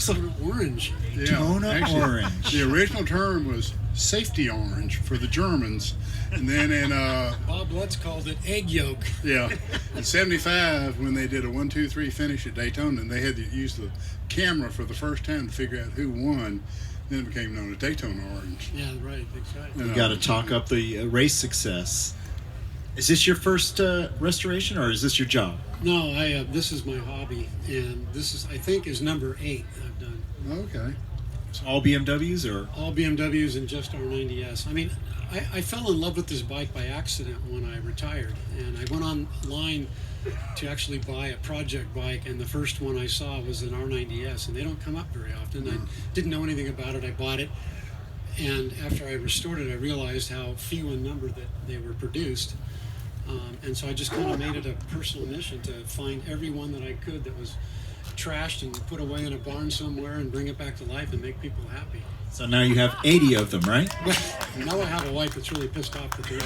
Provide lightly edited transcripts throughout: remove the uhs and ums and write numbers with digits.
Daytona Orange. Yeah, Daytona actually, Orange. The original term was safety orange for the Germans, and then in Bob Lutz called it egg yolk. in '75 when they did a 1-2-3 finish at Daytona, and they had to use the camera for the first time to figure out who won. Then it became known as Daytona Orange. Yeah, right, exactly. You got to talk up the race success. Is this your first restoration, or is this your job? No, this is my hobby, and this is, I think, is number 8 I've done. Okay. All BMWs, or? All BMWs and just R90S. I mean, I fell in love with this bike by accident when I retired, and I went online to actually buy a project bike, and the first one I saw was an R90S, and they don't come up very often. I didn't know anything about it. I bought it, and after I restored it, I realized how few in number that they were produced. And so I just kind of made it a personal mission to find every one that I could that was trashed and put away in a barn somewhere and bring it back to life and make people happy. So now you have 80 of them, right? Well, now I have a wife that's really pissed off that there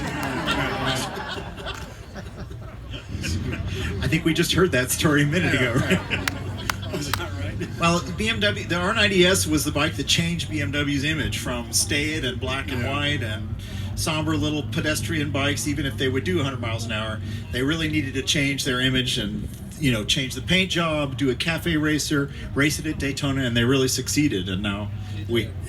I think we just heard that story a minute ago, right? Is that right? Well, BMW, the R90S was the bike that changed BMW's image from staid and black and white and somber little pedestrian bikes. Even if they would do 100 miles an hour, they really needed to change their image and, you know, change the paint job, do a cafe racer, race it at Daytona, and they really succeeded. And now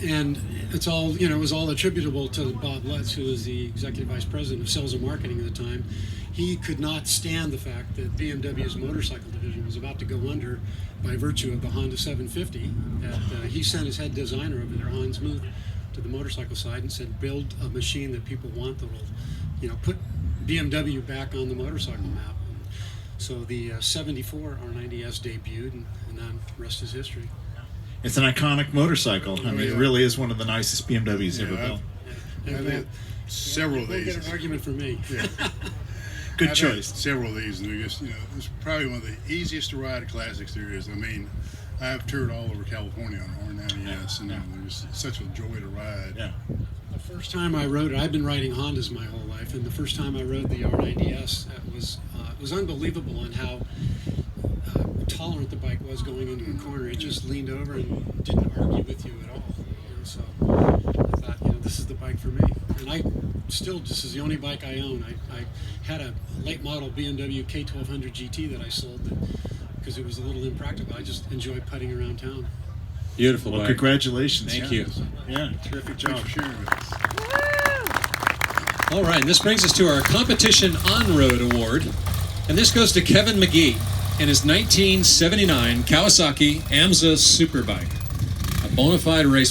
and it's all, you know, it was all attributable to Bob Lutz, who was the executive vice president of sales and marketing at the time. He could not stand the fact that BMW's motorcycle division was about to go under by virtue of the Honda 750. He sent his head designer over there, Hans Muth, to the motorcycle side and said, build a machine that people want that will, you know, put BMW back on the motorcycle map. And so the 74 R90S debuted, and then the rest is history. it's an iconic motorcycle. I mean, it really is one of the nicest BMWs ever built. I've had several of We'll these. get an argument from me. Yeah. Good I've choice. had several of these, and they're just, you know, it's probably one of the easiest to ride classics there is. I mean, I've toured all over California on R90S, and they're just such a joy to ride. Yeah. The first time I rode it, I've been riding Hondas my whole life, and the first time I rode the R90S, it was unbelievable on how tolerant the bike was going into a corner. It just leaned over and didn't argue with you at all. You know, so I thought, you know, this is the bike for me. And this is the only bike I own. I had a late model BMW K1200 GT that I sold because it was a little impractical. I just enjoy putting around town. Beautiful Well, bike. congratulations. Thank you. Yeah, terrific job. Thanks for sharing with us. All right, and this brings us to our Competition On-Road Award. And this goes to Kevin McGee and his 1979 Kawasaki AMSA Superbike, a bona fide race